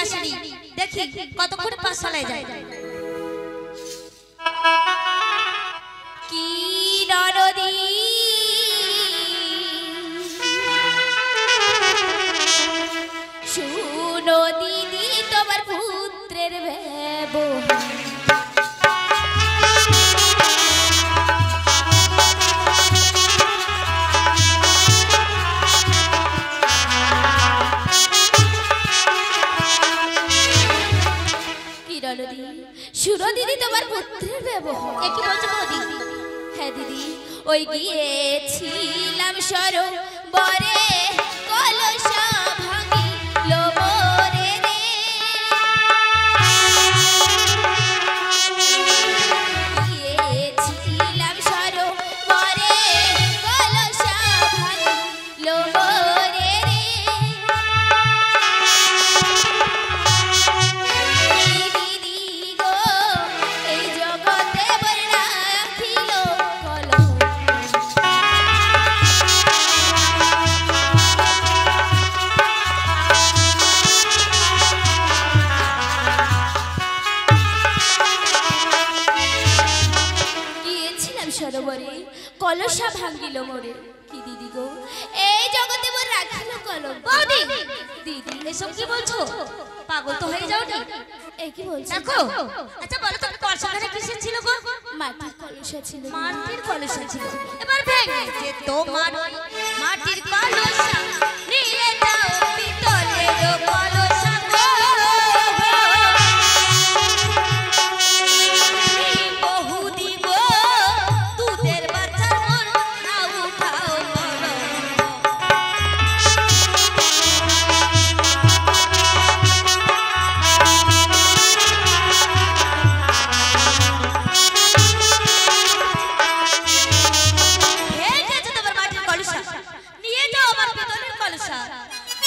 আসেনি, দেখি কতক্ষণ পাঠশালায় যায়। কি নরদি শুনো দিদি তোমার পুত্রের ব্যবহার শুনো দিদি তোমার পুত্রের ব্যবহার কি বলছো দিদি? হ্যাঁ দিদি, ওই গিয়েছিলাম সরোবরে কলসা ভাঙিল মোরে রে, গিয়েছিলাম সরোবরে কলসা ভাঙিল মোরে রে, কলসা ভাঙিল মোরে। কি দিদি গো, এই জগতে মোর রাখিল কলম। বৌদি দিদি এসব কি বলছো? পাগল তো হয়ে যাওনি? এই কি বলছো? দেখো, আচ্ছা বলো তো কলসাখানে কিসের ছিল গো? মাটির কলসা ছিল। মাটির কলসা ছিল। এবার ভেঙেছে তোমার মাটির কলসা, নিয়ে যাও পিতলের কলসা গো। বহুদি গো দুধের বাচ্চার মন নাও খাও বলো।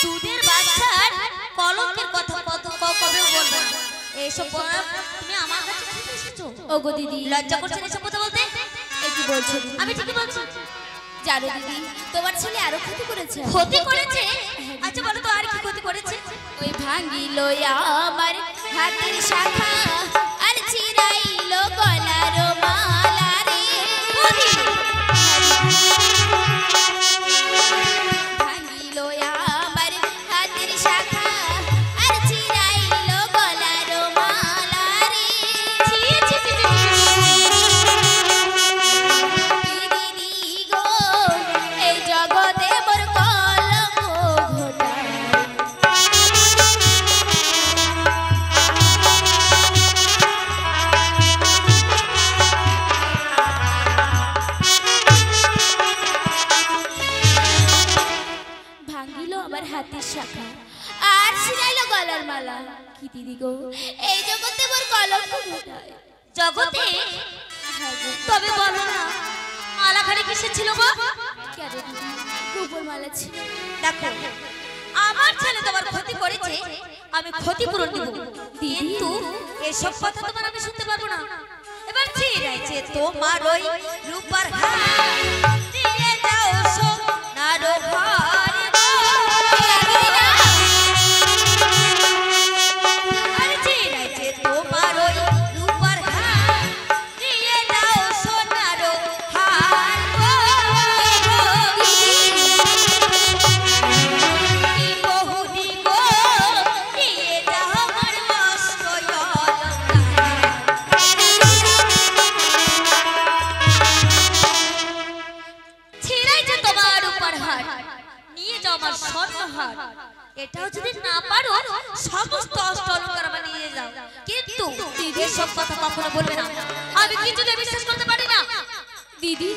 দুধের বাচ্চার কলঙ্কের কথা কবে বলবো না। এইসব তুমি আমার কাছে ঠিক এসেছো? ওগো দিদি, লজ্জা করছে না এসব কথা বলতে? এই কি বলছো? আমি ঠিকই বলছি। জানো দিদি, তোমার ছেলে আরো ক্ষতি করেছে। ক্ষতি করেছে? আচ্ছা বলো তো আর কি ক্ষতি করেছে? ওই ভাঙিল আমার হাতের শাখা আর চিরাইল গলার মালা রে, ভাঙিল আমার হাতের শাখা আর চিরাইল গলার মালা রে, দিদি গো এই জগতে মোর কলঙ্ক ঘটায়। ভাঙিল আমার হাতের শাখা আর ছিড়াইল গলার মালা। কি দিদি গো, এই জগতে মোর কলঙ্ক ঘটায়। জগতে? তবে বলো না মালাখানি কিসের ছিল গো? কেন দিদি, রূপোর মালা ছিল। দেখো আমার ছেলে তোমার ক্ষতি করেছে, আমি ক্ষতিপূরণ দেব, কিন্তু এসব কথা তোমার আমি শুনতে পারবো না। এবার ছিড়াইছে তোমার ওই রূপার হার, দিয়ে যাও সোনার ঘরে গো। আর ছিড়াইছে তোমার ওই রূপার হার, দিয়ে যাও সোনার হার গো। বহুদি গো দিয়ে যাও আমার মস্ত ছিড়াইছে তোমার উপর হার, নিয়ে যাও আমার স্বর্ণহার। এটাও যদি না পারো সমস্ত অষ্ট অলঙ্কার আমার নিয়ে যাও, কিন্তু দিদি সব কথা কখনো বলবে না। আমি কিছুতে বিশ্বাস করতে পারি না। দিদি,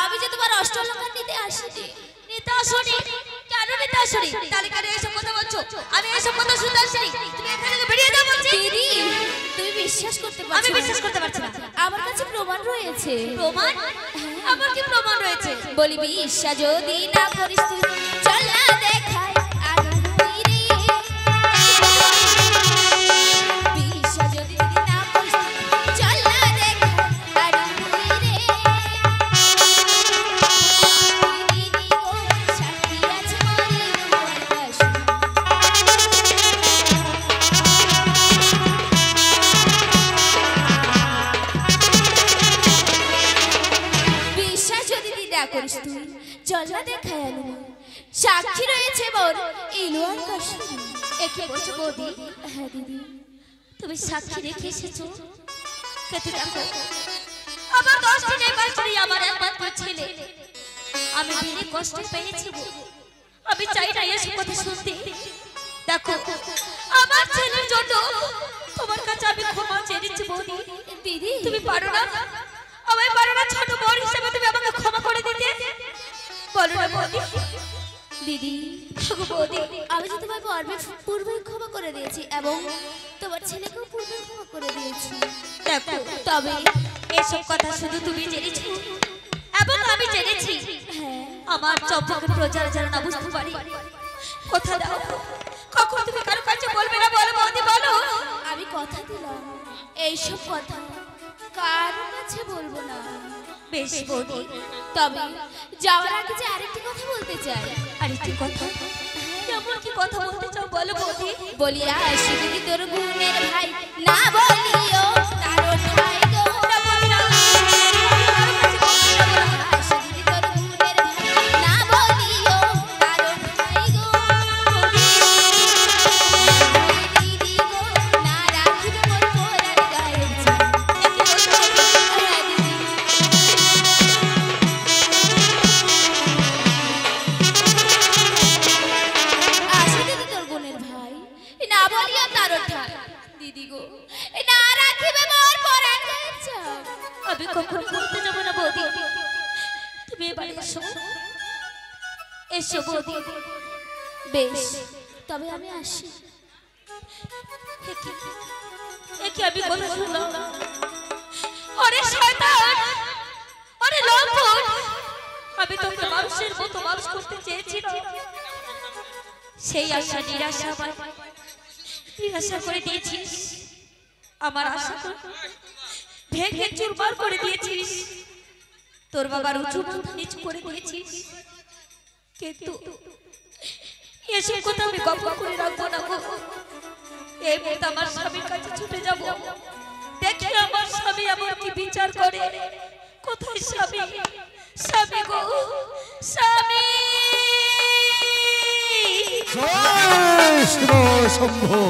আমি যে তোমার অষ্ট অলঙ্কার নিতে আসিনি। নিতে আসনি? কেন নিতে আসনি? তাহলে কেন এসব কথা বলছো? আমি এসব কথা শুনতে আসিনি। তুমি এখান থেকে বেরিয়ে যাও বলছি। দিদি, তুমি বিশ্বাস করতে পারছো? আমি বিশ্বাস করতে পারছি না। আমার কাছে প্রমাণ রয়েছে। প্রমাণ? আমার কি প্রমাণ রয়েছে? বলি বিশ্বাস যদি না করিস তুই চল না দেখাই আগে রে, বিশ্বাস যদি না করিস চল না দেখাই আগে রে, দিদি গো সাক্ষী আছে মরে না করিস তুই, চল না দেখায় আলো। সাক্ষী রয়েছে মোর ইলু আর কাশি। একে বলছো বৌদি? হ্যাঁ দিদি। তুমি সাক্ষী রেখে এসেছো, কেটে দেখো আমার 10 দিনের বাচ্চাই আমার একমাত্র ছেলে। আমি বিনে কষ্ট পেয়েছি, আমি চাই না এসব কথা শুনতে। দেখো আমার ছেলের জন্য তোমার কাছে আমি ক্ষমা চেয়েছি বৌদি। দিদি তুমি পারো না, আমায় পারো না ছোট বোন হিসেবে তুমি আমাকে ক্ষমা করে দিতে? বলো না বৌদি। দিদি বৌদি আমি যে তোমার পূর্বে ক্ষমা করে দিয়েছি এবং তোমার ছেলেকেও পূর্বে ক্ষমা করে দিয়েছি। দেখো তবে এসব কথা শুধু তুমি জেনেছো এবং আমি জেনেছি। হ্যাঁ আমার চম্পকের প্রজার যারা না বুঝতে পারি, কথা দাও কখন তুমি কারো কাছে বলবে না, বলো বৌদি বলো। আমি কথা দিলাম এইসব কথা কারো কাছে বলবো না। বেশ বৌদি, তবে যাওয়ার আগে যে আরেকটি কথা বলতে চাই। আরেকটি কথা? কেমন কি কথা বলতে চাও বলো বৌদি। বলিয়া আসি দিদি তোর গুণের ভাই, না বলিও তারও ঠাই গো। আসি দিদি তোর গুণের ভাই, না বলিও তারও ঠাই গো। দিদি গো না রাখিবে মোর পোড়ার গায়ের ছাই। হ্যাঁ দিদি। আসি দিদি তোর বোনের ভাই, না বলিয়া তার ঠাই। দিদি গো না রাখিবে মোর পরাণ গায়ের ছাই। আমি কখন বলতে যাবো না বৌদি, তুমি এবারে এসো, এসো বৌদি। বেশ তবে আমি আসি। একে আমি কথা শুনলাম। ওরে শয়তান, ওরে লম্পট, আমি তোকে মানুষের মতো মানুষ করতে চেয়েছিলাম, সেই আশা নিরাশা করে দিয়েছিস। আমার আশা ভেঙে চুরমার করে দিয়েছিস, তোর বাবার উঁচু মাথা নিচু করে দিয়েছিস। কিন্তু এসব কথা আমি গপ করে রাখবো না গো। এই মুহূর্তে আমার স্বামীর কাছে ছুটে যাব, দেখি আমার স্বামী আমার কি বিচার করে। কোথায় স্বামী? স্বামী গো স্বামী। শম্ভু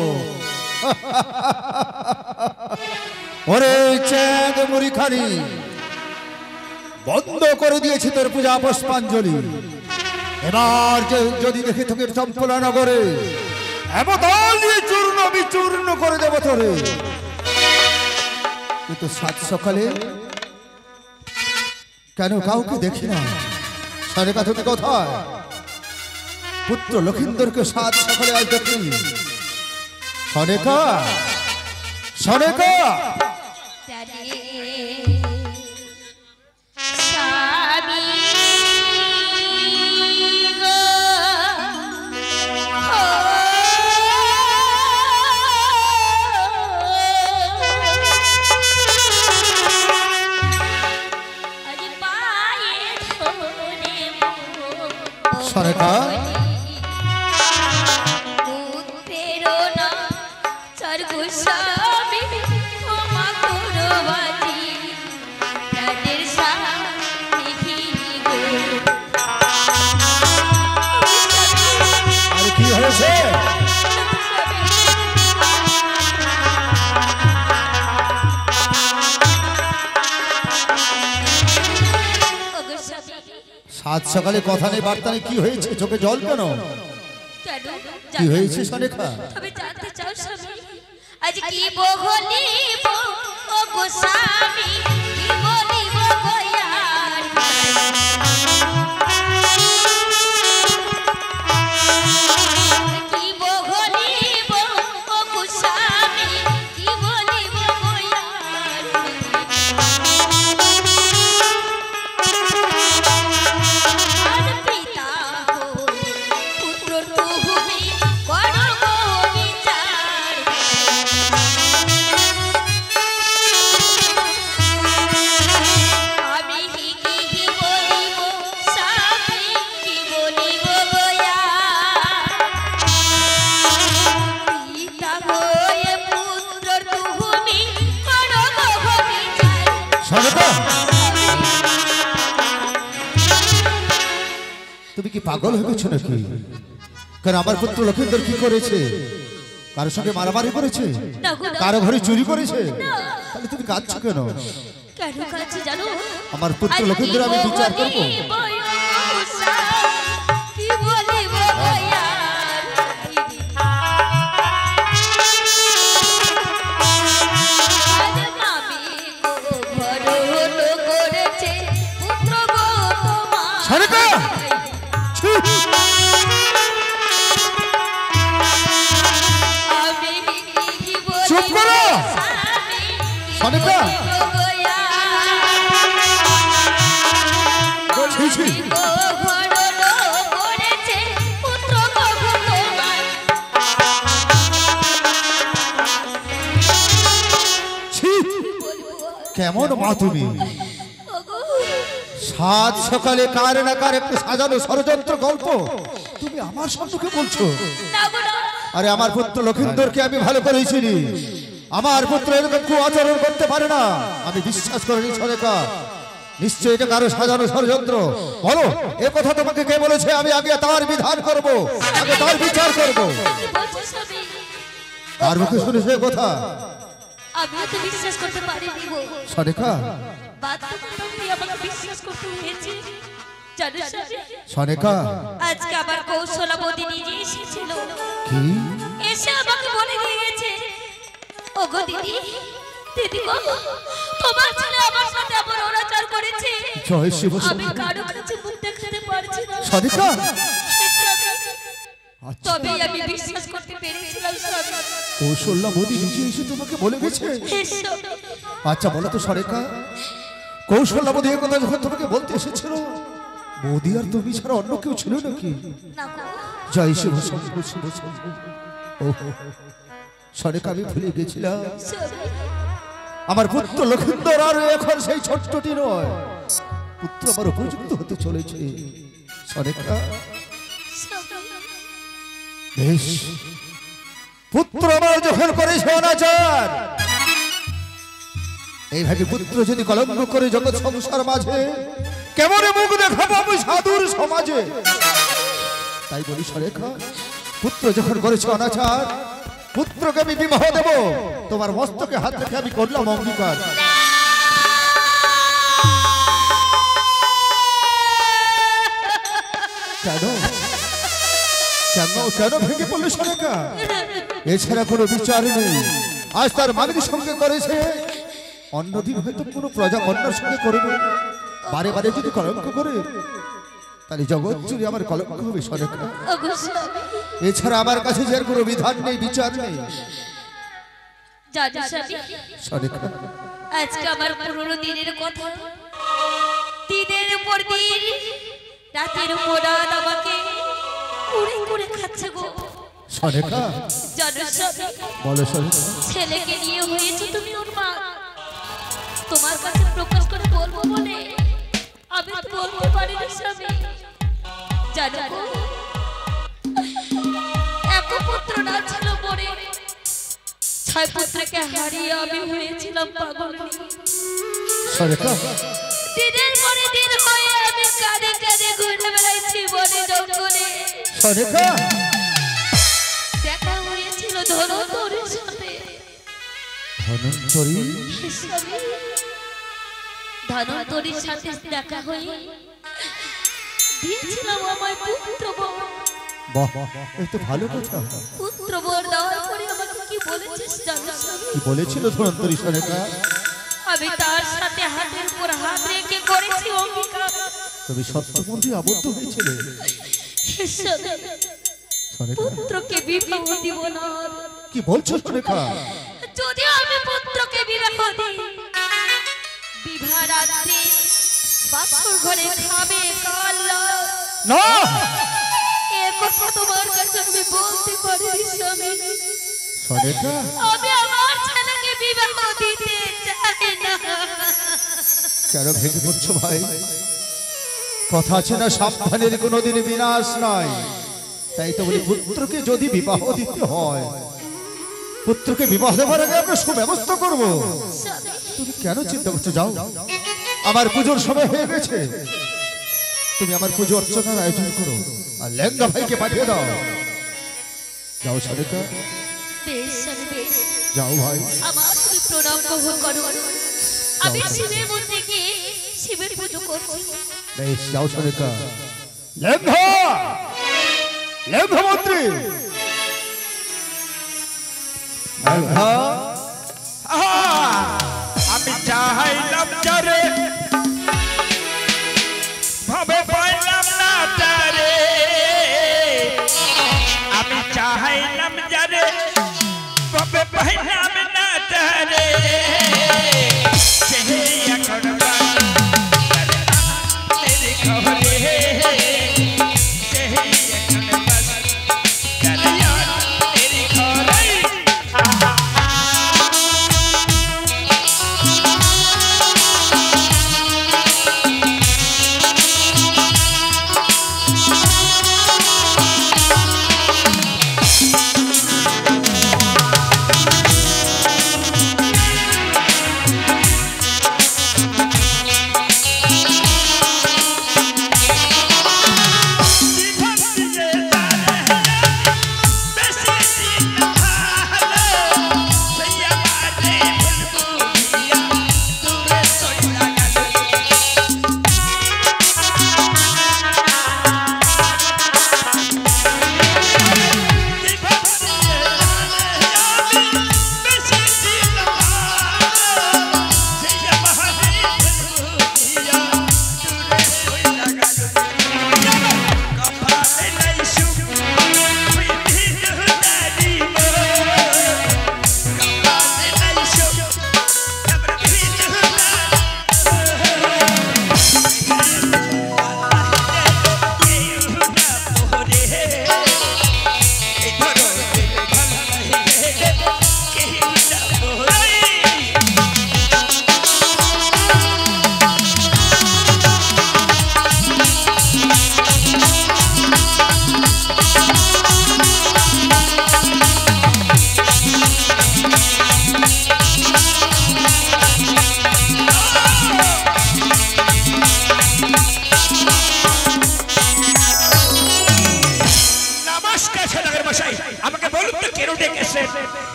ওরে চাঁদ মুড়িখানি বন্ধ করে দিয়েছি তোর পূজা পুষ্পাঞ্জলি। এবার যদি দেখি তোকে চম্পলা নগরে এবতাল দিয়ে চূর্ণ বিচূর্ণ করে দেব তোরে। কিন্তু সাত সকালে কেন কাউকে দেখি না? সারে কথা তুমি কোথায়? পুত্র লক্ষিন্দরকে সাত সকালে আজ দেখি। সনেকা সনেকা স্বামী গো আজ পায়ে ধরে সনেকা স্বামী ক্ষমা করো বাজি প্রাণের স্বামী গো। আর কি হয়েছে? সাত সকালে কথা নেই বার্তা নেই, কি হয়েছে? চোখে জল কেন? কি হয়েছে সনেকা? তবে জানতে চাও স্বামী আজ কি বলিব ও গো স্বামী, কি বলিব গো ইয়ার কি বলিব ও গো স্বামী, কি বলিব গো ইয়ার আর পিতা পুত্র তুমি করো গো বিচার। আমি কি বলিব তুমি কি পাগল হয়ে গেছো নাকি? কারণ আমার পুত্র লক্ষেন্দর কি করেছে? কারোর সঙ্গে মারামারি করেছে? না গো, না। কারো ঘরে চুরি করেছে? তাহলে তুমি কাঁদছো কেন? কেন কাছে জানো? আমার পুত্র লক্ষেন্দর আমি বিচার করবো। কি বলিব ভাইয়া? সরেকা! ছি! চুপ করো! সরেকা! ছি, ছি! ছি! কেমন মা তুমি? সাত সকালে কার না কার একটু সাজানো ষড়যন্ত্র গল্প তুমি আমার সম্মুখে বলছো? আরে আমার পুত্র লক্ষেন্দরকে আমি ভালো করেই চিনি। আমার পুত্র এরকম কু আচরণ করতে পারে না, আমি বিশ্বাস করিনি। সরেকা, নিশ্চয়ই এটা কারো সাজানো ষড়যন্ত্র। বলো, এ কথা তোমাকে কে বলেছে? আমি আগে তার বিধান করব, আগে তার বিচার করব। আর মুখে শুনেছ এ কথা? আমি তো বিশ্বাস করতে পারিনি গো। সরেকা, সরেকা, আজকে আবার কৌশলাবতী নিজে এসেছিল, কি এসে আমাকে বলে দিয়ে গেছে, ওগো দিদি, দিদি গো, তোমার ছেলে আমার সাথে এমন অনাচার করেছে, জয় শিব। আমি কারো কাছে মুখ দেখাতে পারছি না। সরেকা, তবে আমি বিশ্বাস করতে পেরেছিলাম স্বামী। কৌশল্যা মোদি নিজে এসে তোমাকে বলে গেছে? আচ্ছা বলো তো সরেকা, কৌশল্যা মোদি কথা যখন তোমাকে বলতে এসেছিল, মোদি আর তুমি ছাড়া অন্য কেউ ছিল নাকি? না গো, জয় শিব শম্ভু শিব শম্ভু। ওহো, সরেকা আমি ভুলে গেছিলাম। স্বামী, আমার পুত্র লক্ষেন্দর আর এখন সেই ছোট্টটি নয়, পুত্র আমার উপযুক্ত হতে চলেছে। সরেকা, বেশ, পুত্র আমার যখন করেছে অনাচার, এইভাবে পুত্র যদি কলঙ্ক করে জগৎ সংসার মাঝে, কেমন মুখ দেখাবো আমি সাধুর সমাজে? তাই বলি সরেকা, পুত্র যখন করেছে অনাচার, পুত্রকে আমি বিবাহ দেব। তোমার মস্তকে হাত রেখে আমি করলাম অঙ্গীকার। কেন কেন কেন ভেঙে পড়লে সরেকা? এছাড়া কোনো বিচার নেই। আজ তার মালিকের সঙ্গে করেছে, অন্যদিন হয়তো কোনো প্রজা কন্যার সঙ্গে করবে। বারে বারে যদি কলঙ্ক করে, তাহলে জগৎ জুড়ে আমার কলঙ্ক হবে সরেকা। ওগো স্বামী, এছাড়া আমার কাছে যে আর কোনো বিধান নেই, বিচার নেই। জানো স্বামী, সরেকা, আজকে আমার পুরনো দিনের কথা, দিনের উপর দিন, রাতের উপর রাত আমাকে কুড়ে কুড়ে খাচ্ছে গো। সরেকা, জানো স্বামী, বলো সরেকা। ছেলেকে নিয়ে হয়েছে তুমি ওর মা, তোমার কাছে প্রকাশ করে বলবো বলে আমি বলতে পারি না স্বামী। জানো গো, এক পুত্র না ছিল পরে, 6 পুত্রকে হারিয়ে আমি হয়েছিলাম পাগল। সরেকা, দিনের পরে দিন হয়ে আমি কাঁদে কাঁদে ঘুরে বেড়াইছি বনে জঙ্গলে। সরেকা, দেখা হয়েছিল ধনন্তরীর সাথে। ধনন্তরী? স্বামী, ধনন্তরীর সাথে দেখা হয়ে দিয়েছিলাম আমার পুত্র বর। বাহ, এই তো ভালো কথা। পুত্র বর দেওয়ার পরে আমাকে কি বলেছিস জানো স্বামী? কি বলেছিল ধনন্তরী সরেকা? আমি তার সাথে হাতের উপর হাত রেখে করেছি অঙ্গীকার। তুমি সত্যমন্ত্রী আবদ্ধ হয়েছিলে স্বামী, সরেকা? পুত্রকে বিবাহ দিব না। কি বলছো সরেকা? যদি আমি পুত্রকে বিবাহ দিই, বিবাহ রাত্রে বাসর ঘরে খাবে কাল্লা। না, এ কথা তোমার কাছে আমি বলতে পারি স্বামী। সরেকা, আমি আমার ছেলেকে বিবাহ দিতে চাই না। কেন ভেঙে পড়ছো ভাই? কথা আছে না, সাবধানের কোনোদিন বিনাশ নাই। তাই তো বলি, পুত্রকে যদি বিবাহ দিতে হয়, পুত্রকে বিবাহ দেওয়ার আগে আমরা সুব্যবস্থা করবো। তুমি কেন চিন্তা করছো? যাও, আমার পুজোর সময় হয়ে গেছে। তুমি আমার পুজো অর্চনার আয়োজন করো আর লেঙ্গা ভাইকে পাঠিয়ে দাও। যাও সারিকা, বেশ আমি বেশ যাও ভাই। আমার তুমি প্রণাম গ্রহণ করো। আমি শিবের মন্দিরে গিয়ে শিবের পুজো করছি। বেশ যাও সারিকা। লেঙ্গা, লেঙ্গা মন্ত্রী, লেঙ্গা। আমি চাইলাম যারে ভাবে পাইলাম না তারে, আমি চাইলাম যারে ভাবে পাইলাম না তারে, সেই এখন মেরে খবরে, সেই এখন বাস মেরে খবরে।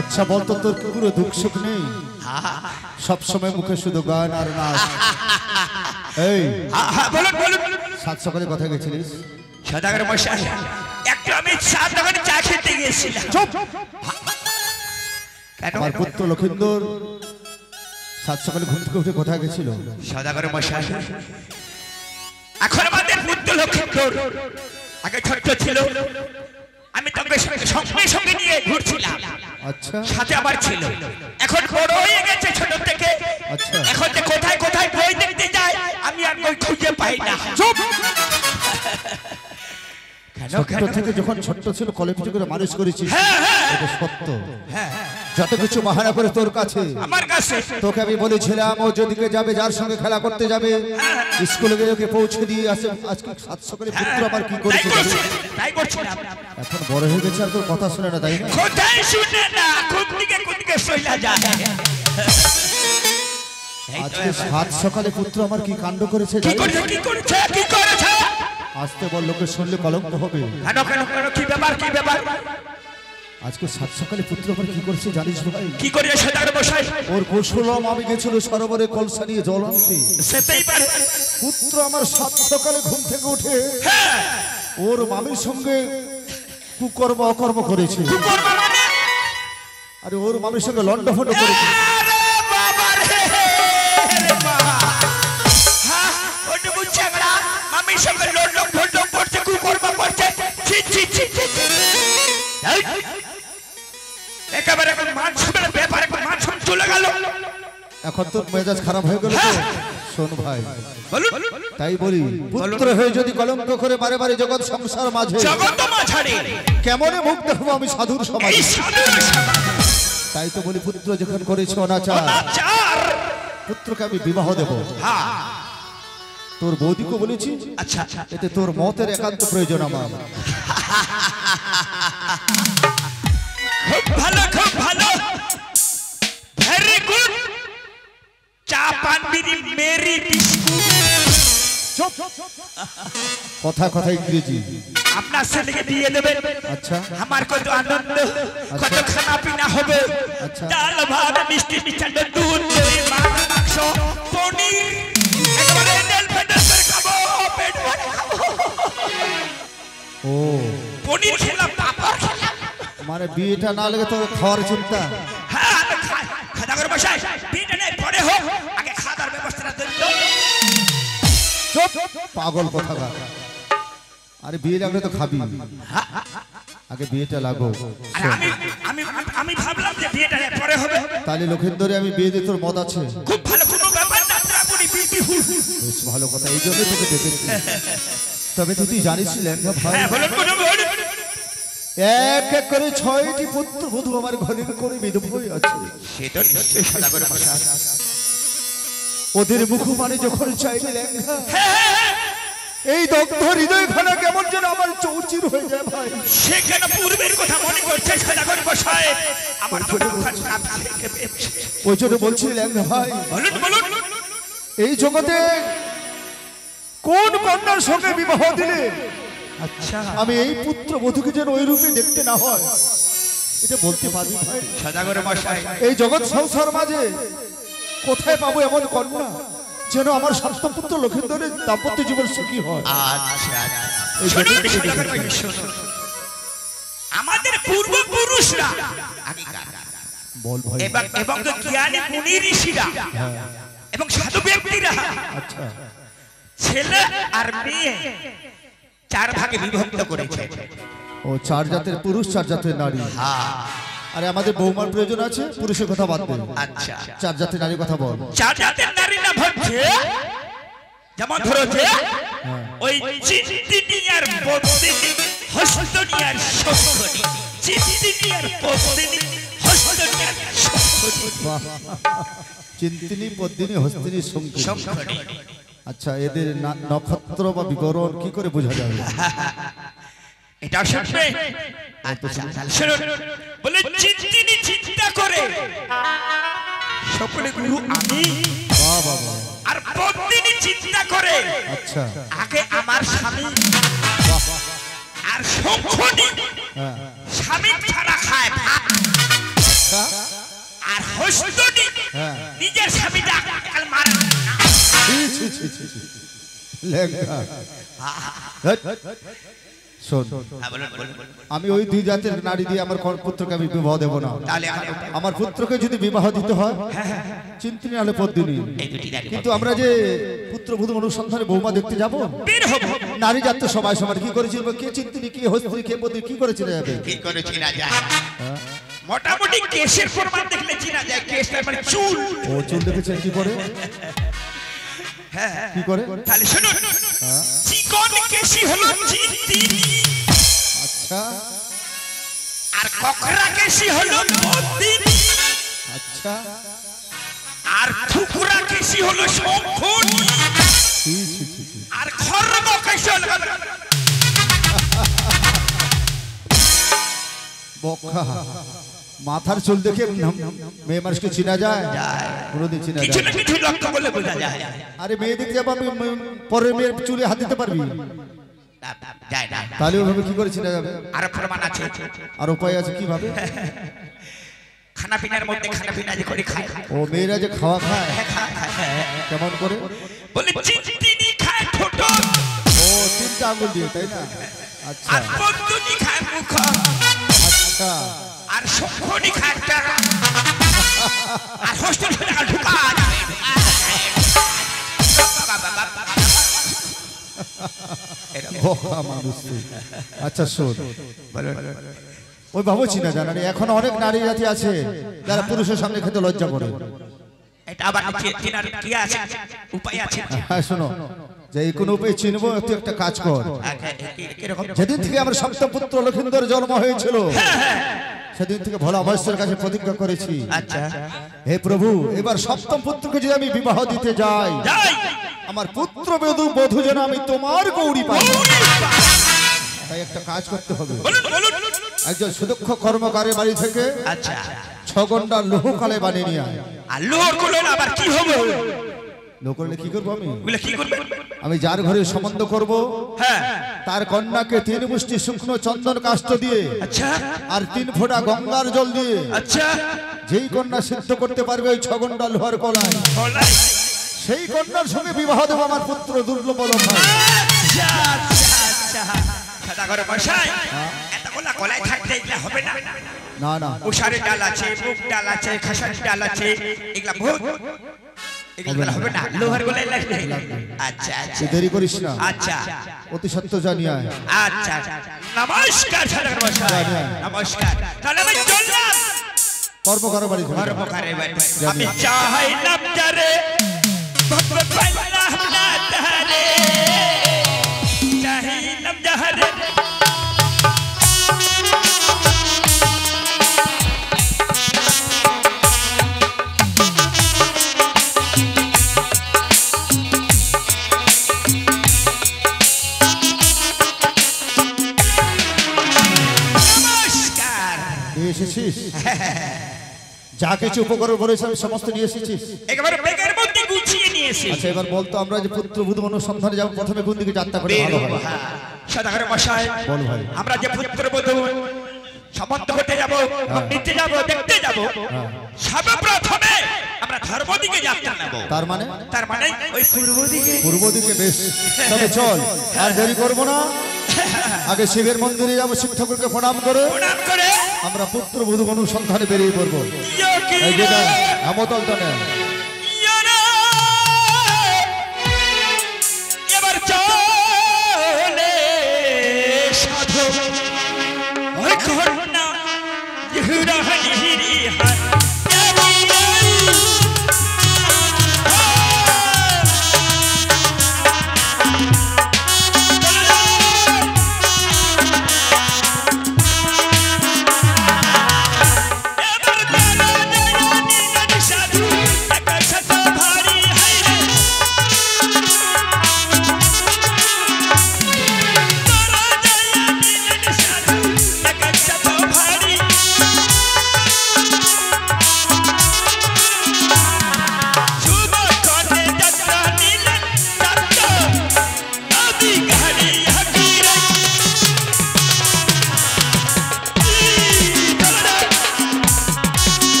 আচ্ছা বলতো তোর কি পুরো দুঃখ সুখ নেই? সব সময় মুখে শুধু গান আর নাচ। এই বলুন বলুন। সাত সকালে কথা গেছিলিস? সদাগর মশাই একটু আমি সাত দোকানে চা খেতে গিয়েছিলাম। চুপ। কেন? আমার পুত্র লক্ষিন্দর সাত সকালে ঘুম থেকে উঠে কোথায় গেছিল? সদাগর মশাই এখন আমাদের পুত্র লক্ষিন্দর আগে ছোট্ট ছিল, আমি তোকে সঙ্গে সঙ্গে নিয়ে ঘুরছিলাম। আচ্ছা সাথে আবার ছিল, এখন বড় হয়ে গেছে ছোট থেকে। আচ্ছা এখন যে কোথায় কোথায় বই দেখতে যায় আমি আর বই খুঁজে পাই না। চুপ। কেন ছোট্ট থেকে যখন ছোট্ট ছিল কলেজে করে মানুষ করেছিস, এটা সত্য। যত কিছু বাহানা করে তোর কাছে, আমার কাছে তোকে আমি বলেছিলাম ও যেদিকে যাবে, যার সঙ্গে খেলা করতে যাবে, স্কুলে গিয়ে ওকে পৌঁছে দিয়ে আসে। আজকে সাত সকালে পুত্র আমার কি করেছে? তাই করছিলাম। এখন বড় হয়ে গেছে আর তোর কথা শুনে না, তাই না? কোথায় শুনে না, কোন দিকে সইলা যায়। আজকে সাত সকালে পুত্র আমার কি কাণ্ড করেছে কি জানিস? করেছে কি করেছে কি করেছে? আসতে বল, লোকে শুনলে কলঙ্ক হবে। কেন কেন কেন কি ব্যাপার কি ব্যাপার? আজকে সাত সকালে পুত্র আমার কি করেছে জানিস ভাই? কি করে সদাগর মশাই? ওর গোসলম আমি গেছিল সরোবরে কলসা নিয়ে জল আনতে। সেটাই পারে। পুত্র আমার সাত সকালে ঘুম থেকে উঠে ওর মামির সঙ্গে কুকর্ম অকর্ম করেছে। আরে ওর মামির সঙ্গে লন্ডভন্ড করেছে। আরে বাবা রে মা, হ্যাঁ ওটা বুঝছে না, মামির সঙ্গে লড়লক ভড়লক করছে, কুকর্ম করছে। ছি ছি ছি ছি। একেবারে এখন মান সম্মানের ব্যাপারে মান সম্মান চলে গেল। এখন তোর মেজাজ খারাপ হয়ে গেল তো? শোন ভাই, বলুন। তাই বলি, পুত্র হয়ে যদি কলঙ্ক করে বারে বারে জগৎ সংসার মাঝে জগৎ মাঝারে কেমনে মুখ দেখাবো আমি সাধুর সমাজ? এই সাধুর সমাজ। তাই তো বলি, পুত্র যখন করেছে অনাচার, অনাচার, পুত্রকে আমি বিবাহ দেব। হ্যাঁ তোর বৌদিকে বলেছি, আচ্ছা আচ্ছা। এতে তোর মতের একান্ত প্রয়োজন আমার। খুব ভালো খুব ভালো, ভেরি গুড। চা পান বিড়ি মেরি বিস্কুট। চুপ। কথা কথা ইংরেজি। আপনার ছেলেকে দিয়ে দেবেন। আচ্ছা আমার কত আনন্দ, কত খানা পিনা হবে। আচ্ছা। ডাল ভাত মিষ্টি মিষ্টান্ন দুধ দই মাংস পনির একেবারে ডেল ফেডেল করে খাবো, পেট ভরে খাবো। ও পনির খেলাম, পাপড় খেলাম। মানে বিয়েটা না লেগে তো খাওয়ার চিন্তা। হ্যাঁ আমি খাওয়া করে বসাই, বিয়েটা নেই পরে হোক, আগে খাওয়া দাওয়ার ব্যবস্থাটা করতে। চুপ পাগল কথা বল। আরে বিয়ে লাগলে তো খাবি, আগে বিয়েটা লাগো। আরে আমি আমি ভাবলাম যে বিয়েটা নেই পরে হবে। তাহলে লক্ষিন্দরে আমি বিয়ে দিয়ে তোর মত আছে? খুব ভালো, কোনো ব্যাপার না, আপনি বিউটিফুল। বেশ ভালো কথা, এই জন্যই তোকে ডেকেছি। তবে তুই জানিস লেঙ্গা ভাই, হ্যাঁ বলুন বলুন বলুন। এক এক করে 6টি পুত্র বধূ আমার ঘরের করে বিধবা আছে। সে তো নিশ্চয়ই সদাগর মশাই। ওদের মুখপানে যখন চাইবে লেঙ্গা, এই দগ্ধ হৃদয় খানা কেমন যেন আমার চৌচির হয়ে যায় ভাই। সে কেন পূর্বের কথা মনে করছে সদাগর মশাই? আমার ওই জন্য বলছি লেঙ্গা ভাই, বলুন বলুন। এই জগতে কোন কন্যার সঙ্গে বিবাহ দিলে আচ্ছা আমি এই পুত্র বধূকে যেন ওই রূপে দেখতে না হয়, এটা বলতে পারবি ভাই? সদাগর মশাই, এই জগৎ সংসার মাঝে কোথায় পাবো এমন কন্যা যেন আমার সপ্তম পুত্র লক্ষিন্দরের দাম্পত্য জীবন সুখী হয়? আচ্ছা এই শুনুন জগৎ থেকে সদাগর মশাই, শুনুন। আমাদের পূর্বপুরুষরা বল ভাই। এবং তো জ্ঞানী মুনি ঋষিরা এবং সাধু ব্যক্তিরা আচ্ছা ছেলে আর মেয়ে 4 ভাগে বিভক্ত করেছে। ও 4 জাতের পুরুষ 4 জাতের নারী। হ্যাঁ আরে আমাদের বৌমার প্রয়োজন আছে, পুরুষের কথা বাদ দে। আচ্ছা 4 জাতের নারীর কথা বল। 4 জাতের নারী না হচ্ছে যেমন ধরো যে ওই চিন্তিনি আর পদ্মিনী, হস্তনি আর শঙ্খনি, চিন্তিনি আর পদ্মিনী, হস্তনি আর শঙ্খনি। বাহ, চিন্তিনী পদ্মিনী হস্তিনী শঙ্খনী। আচ্ছা এদের নক্ষত্র বা বিবরণ কি করে বোঝা যাবে? এটা শুনবে? আচ্ছা শুনুন। বলে চিন্তিনি চিন্তা করে সকলে গুরু আমি, বাহ বাহ বাহ। আর পদ্মিনী চিন্তা করে আচ্ছা আগে আমার স্বামী, আর শঙ্খনি হ্যাঁ স্বামী ছাড়া খায় ভাত, আচ্ছা আর হস্তনি হ্যাঁ। নিজের স্বামীটা কাল মারে। লেঙ্গা শোন, আমি ওই 2 জাতের নারী দিয়ে আমার পুত্রকে আমি বিবাহ দেব না। তাহলে আমার পুত্রকে যদি বিবাহ দিতে হয় চিন্তিনী নাহলে পদ্মিনী। কিন্তু আমরা যে পুত্র বধূ অনুসন্ধানে বৌমা দেখতে যাব, বের হবো, নারী জাত তো সবাই সবার কি করেছিল, কে চিন্তিনী কে হস্তিনী কে পদ্মিনী কি করে চেনা যাবে? কি করে চিনা যায়? মোটামুটি কেশের প্রমাণ দেখলে চিনা যায়। কেশ মানে চুল। ও চুল দেখেছেন কি করে? কি করে? তাহলে শুনুন, চিকন কেশি হলো চিন্তিনি, আচ্ছা আর ককরা কেশি হলো পদ্মিনী, আচ্ছা আর থুকুরা কেশি হলো শঙ্খনি, আর খর্ব কেশি হলো বক্কা। মাথার চুল দেখে মেয়ে মানুষকে চিনা যায়? কোনোদিন চিনা কিছু যায় না কিছু লক্ষ্য করলে বোঝা যায়। আরে মেয়ে দেখতে যাবো, আমি পরের মেয়ের চুলে হাত দিতে পারবি? যায় না। তাহলে ওভাবে কি করে চিনা যাবে? আর প্রমাণ আছে, আর উপায় আছে কিভাবে? খানা পিনার মধ্যে খানা পিনা যে করে খায়। ও মেয়েরা যে খাওয়া খায় কেমন করে? বলে চিন্তিনি খায় ঠোঁট, ও 3টা আঙুল দিয়ে, তাই না? আচ্ছা আর পদ্মিনী খায় মুখ, আচ্ছা আর শঙ্খনি খায় টাকা, আর হোস্টেল ফেলে ঢুকা। বোকা মানুষ তুই। আচ্ছা শোন, ওই ভাবো চিনা জানা নেই। এখন অনেক নারী জাতি আছে যারা পুরুষের সামনে খেতে লজ্জা করে। এটা আবার চিনার কি আছে, উপায় আছে? হ্যাঁ শোনো, যে এই কোন উপায় চিনবো, তুই একটা কাজ কর। কিরকম? যেদিন থেকে আমার সপ্তম পুত্র লক্ষিন্দর জন্ম হয়েছিল সেদিন থেকে ভোলা অবশ্যের কাছে প্রতিজ্ঞা করেছি, আচ্ছা হে প্রভু এবার সপ্তম পুত্রকে যদি আমি বিবাহ দিতে যাই, যাই আমার পুত্র বধূ যেন আমি তোমার গৌরী পাই। তাই একটা কাজ করতে হবে। বলুন বলুন। একজন সুদক্ষ কর্মকারের বাড়ি থেকে আচ্ছা 6 ঘন্টা লোহ কালে বানিয়ে নিয়ে আয়। আর লোহর গুলো আবার কি হবে? নো করলে কি করবো আমি? বলে কি করবে? আমি যার ঘরে সম্বন্ধ করব হ্যাঁ তার কন্যাকে 3 মুষ্টি শুকনো চন্দন কাষ্ঠ দিয়ে আচ্ছা আর 3 ফোঁটা গঙ্গার জল দিয়ে আচ্ছা যেই কন্যা সিদ্ধ করতে পারবে ওই 6 ঘন্টা লোহার কলাই বলাই সেই কন্যার সঙ্গে বিবাহ দেব আমার পুত্র দুর্লভ ভাই। আচ্ছা আচ্ছা আচ্ছা সদাগর মশাই এতগুলা কলাই থাকতে এগুলা হবে না? না না উষারের ডাল আছে, মুগ ডাল আছে, খাসার ডাল আছে, এগুলা বহুত এগুলা হবে না, লোহার গলায় লাগবে। আচ্ছা আচ্ছা তুই দেরি করিস না, আচ্ছা অতি সত্য জানিয়া আচ্ছা নমস্কার সদাগর মশাই নমস্কার। তাহলে আমি চললাম কর্ম করো বাড়ি ঘরে। কর্মকারে বাড়ি। আমি চাইলাম যারে ভগবান পাইলাম না তারে, চাইলাম যারে এসেছিস যা কিছু উপকরণ করেছে আমি সমস্ত নিয়ে এসেছিস? একেবারে ব্যাগের মধ্যে গুছিয়ে নিয়ে এসেছি। আচ্ছা এবার বলতো আমরা যে পুত্রবধূ অনুসন্ধানে যাব প্রথমে কোন দিকে যাত্রা করে ভালো হয়? সদাগর মশাই বল ভাই। আমরা যে পুত্রবধূ সম্বন্ধ করতে যাব, নিতে যাব, দেখতে যাব, সর্বপ্রথমে আমরা ধর্ম দিকে যাত্রা নেব। তার মানে ওই পূর্ব দিকে। পূর্ব দিকে। বেশ, তবে চল আর দেরি করব না, আগে শিবের মন্দিরে যাবো, শিব ঠাকুরকে প্রণাম করে আমরা পুত্রবধূ অনুসন্ধানে বেরিয়ে পড়বো। এই যেটা আমতলটা নেয় এবার চলে সাধু ওই ঘটনা ইহুরাহানিরি হাত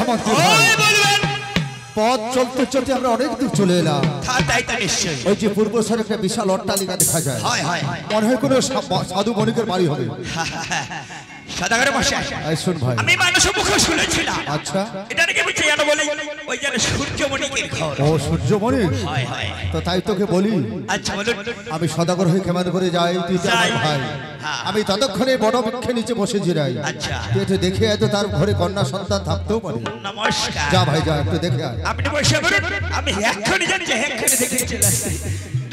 হেমন্তী ভাই পথ চলতে চলতে আমরা অনেক দূর চলে এলাম। ওই যে পূর্ব সাইডে একটা বিশাল অট্টালিকা দেখা যায়, মনে হয় কোনো সাধু বণিকের বাড়ি হবে। সদাগর মশাই, শোন ভাই, আমি মানুষের মুখে শুনেছিলাম। আচ্ছা, এটা নাকি বলছি জানো বলি ওই যে সূর্যমণিকের ঘর। ও সূর্যমণিক, তো তাই তোকে বলি। আচ্ছা বলুন। আমি সদাগর হয়ে কেমন করে যাই, তুই তো আমার ভাই। আমি ততক্ষণে বড় বৃক্ষের নিচে বসে জিরাই। আচ্ছা, তুই একটু দেখে আয় তো, তার ঘরে কন্যা সন্তান থাকতেও পারে। নমস্কার। যা ভাই যা, একটু দেখে আয়। আপনি বসে বলুন, আমি এক্ষুনি জানি যে এক্ষুনি দেখে চলে আসছি।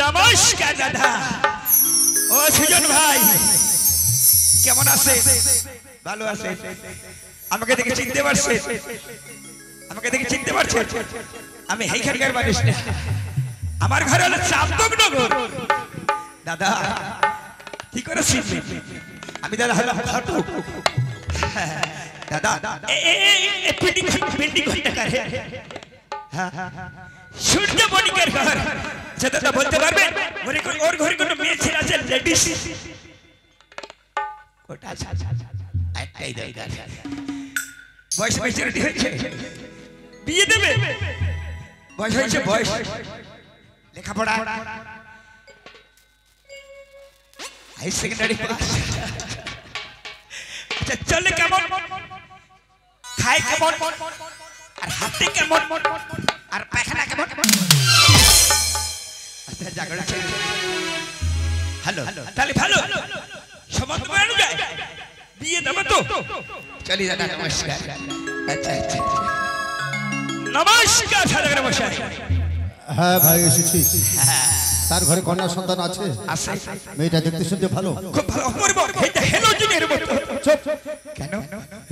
নমস্কার দাদা। ও সুজন ভাই, কেমন আছে? ভালো আছে? আমাকে দেখে চিনতে পারছে? আমাকে দেখে চিনতে পারছে? আমি এইখানকার মানুষ না, আমার ঘর হলো চাঁদনগর। দাদা কি করে চিনবে? আমি দাদা হলাম ঘটক। দাদা সূর্যমণিকের ঘর, সেটা বলতে পারবে? ওর ঘরে কোনো মেয়ে ছেলে আছে? লেডিস ওটা একটাই দরকার। বয়স মেচুরিটি হয়েছে, বিয়ে দেবে? বয়স হয়েছে, বয়স, লেখাপড়া হাই সেকেন্ডারি পাস। আচ্ছা, চলে কেমন, খায় কেমন, আর হাতে কেমন, আর পায়খানা কেমন? আচ্ছা, জাগরণ ছেলে। হ্যালো, তাহলে ভালো সমাজ বানানো যায়, বিয়ে দেবে তো? চলি দাদা, নমস্কার। আচ্ছা আচ্ছা, নমস্কার সাদাগর মশাই। হ্যাঁ ভাই, এসেছি। তার ঘরে কন্যা সন্তান আছে? আছে। মেয়েটা দেখতে শুনতে ভালো? খুব ভালো, অপূর্ব, এটা হেলোজিনের মতো। চুপ। কেন?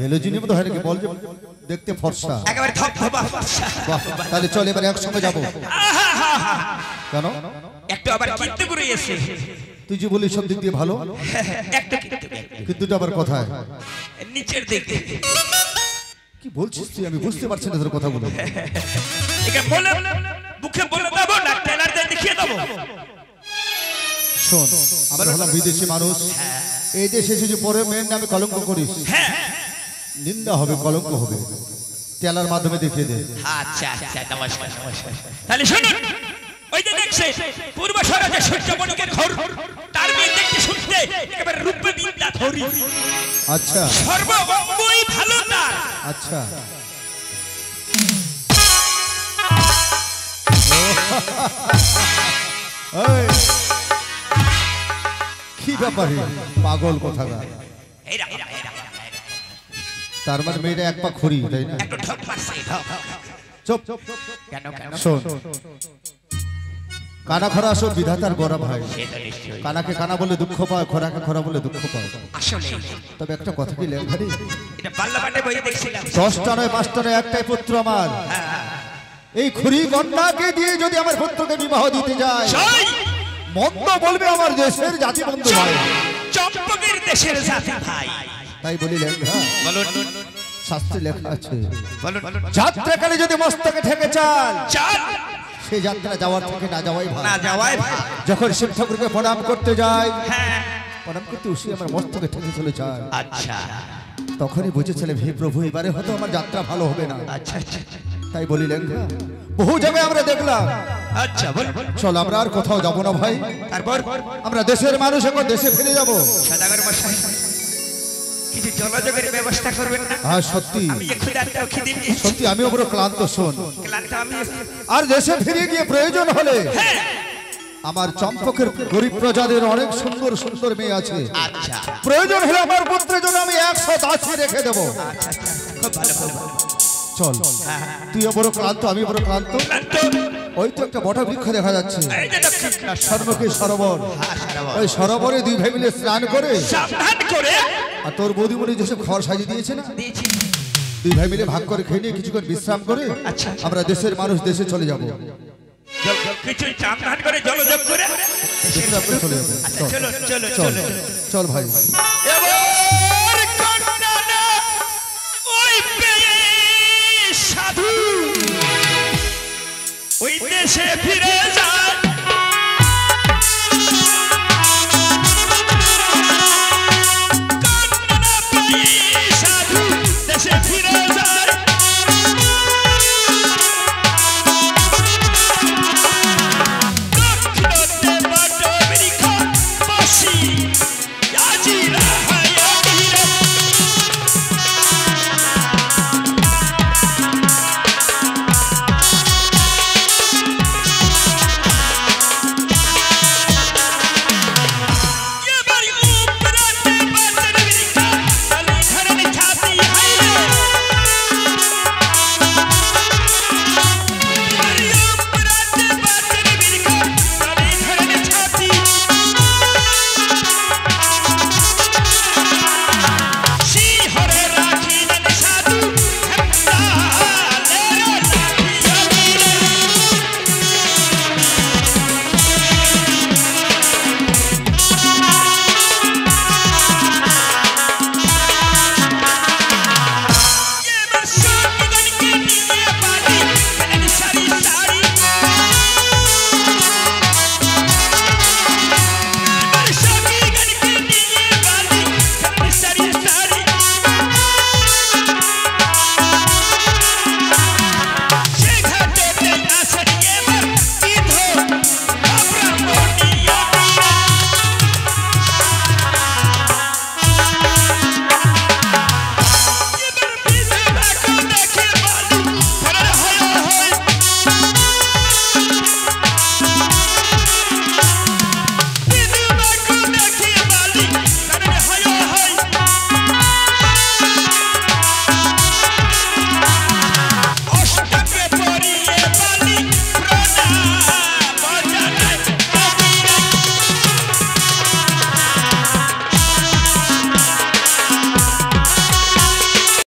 হেলোজিনের মতো হয় নাকি? বল যে দেখতে ফর্সা, একেবারে ধবধবা ফর্সা। বাহ, তাহলে চল এবার একসঙ্গে যাবো। কেন? একটু আবার কিন্তু করে এসে, তুই যে বলি সব দিক দিয়ে ভালো, একটা কিন্তু আবার কোথায়? নিচের দিকে। কি বলছিস তুই? আমি বুঝতে পারছি না তোর কথাগুলো। এখানে বলে মুখে বলে দেবো না, ট্রেলারদের দেখিয়ে দেবো? শোন, আমরা হলাম বিদেশি মানুষ, এই দেশে এসে পরে মেয়ের নামে কলঙ্ক করিস, নিন্দা হবে, কলঙ্ক হবে। টেলার মাধ্যমে দেখিয়ে দে। আচ্ছা আচ্ছা, নমস্কার নমস্কার। তাহলে শুনুন, ওই যে দেখছে পূর্ব সরাজে সূর্যমণিকের ঘর, তার মেয়ে দেখতে শুনতে একেবারে রূপে বিদ্যা ধরি। আচ্ছা, সর্বঙ্গই ভালো তার। আচ্ছা, কি ব্যাপারে পাগল কোথাকার? তার মানে মেয়েটা এক পা খড়ি, তাই না? একটু ঢক মারছে, ঢক। চুপ। কেন কেন? শোন, কানা খরা আসো বিধাতার গড়া ভাই। কানাকে কানা বলে দুঃখ পায়, খরাকে খরা বলে দুঃখ পায়। আসলে তবে একটা কথা কি লেখারি, এটা বাল্যপাঠে বইয়ে দেখছিলাম। 10টা নয় 5টা নয়, একটাই পুত্র আমার। এই খুরি কন্যাকে দিয়ে যদি আমার পুত্রকে বিবাহ দিতে যায়, মন্দ বলবে আমার দেশের জাতি বন্ধু ভাই, চম্পকের দেশের জাতি ভাই। তাই বলি লেখা, বলুন, শাস্ত্রে লেখা আছে, বলুন। যাত্রাকালে যদি মস্তকে ঠেকে চাল, চাল সেই যাত্রা যাওয়ার থেকে না যাওয়াই ভালো। না যাওয়াই ভাই। যখন শিব ঠাকুরকে প্রণাম করতে যায়, হ্যাঁ, প্রণাম করতে উসি আমার মস্তকে ঠেকে চলে যায়, আচ্ছা তখনই বুঝেছিলাম হে প্রভু, এবারে হয়তো আমার যাত্রা ভালো হবে না। আচ্ছা আচ্ছা, তাই বলি লেখা, বহু জায়গায় আমরা দেখলাম। আচ্ছা বল। চল, আমরা আর কোথাও যাবো না ভাই, তারপর আমরা দেশের মানুষ এখন দেশে ফিরে যাবো। সদাগর মশাই, কিছু জলযোগের ব্যবস্থা করবেন না? হ্যাঁ সত্যি, আমি একটু রাতটাও খিদে পেয়েছি। সত্যি আমিও বড় ক্লান্ত। শোন, ক্লান্ত আমি। আর দেশে ফিরে গিয়ে প্রয়োজন হলে আমার চম্পকের গরিব প্রজাদের অনেক সুন্দর সুন্দর মেয়ে আছে, আচ্ছা, প্রয়োজন হলে আমার পুত্রের জন্য আমি 100 দাসী রেখে দেবো। আচ্ছা, খুব ভালো, খুব ভালো। চল, তুইও বড় ক্লান্ত, আমি বড় ক্লান্ত। ক্লান্ত? ওই তো একটা বট বৃক্ষ দেখা যাচ্ছে, এই যে দক্ষিণ পাশ। সর্বকে সরোবর। ওই সরোবরে 2 ভাই মিলে স্নান করে, সাবধান করে আর তোর বৌদিমণি যেসব ঘর সাজিয়ে দিয়েছে না, দিয়েছি। 2 ভাই মিলে ভাগ করে খেয়ে নিয়ে কিছুক্ষণ বিশ্রাম করে আচ্ছা, আমরা দেশের মানুষ দেশে চলে যাবো। কিছু সাবধান করে জলযোগ করে বিশ্রাম করে চলে যাবো। আচ্ছা, চলো চলো চল চলো। চল ভাই। এবার কন্যানা ওই পেয়ে সাধু ওই দেশে ফিরে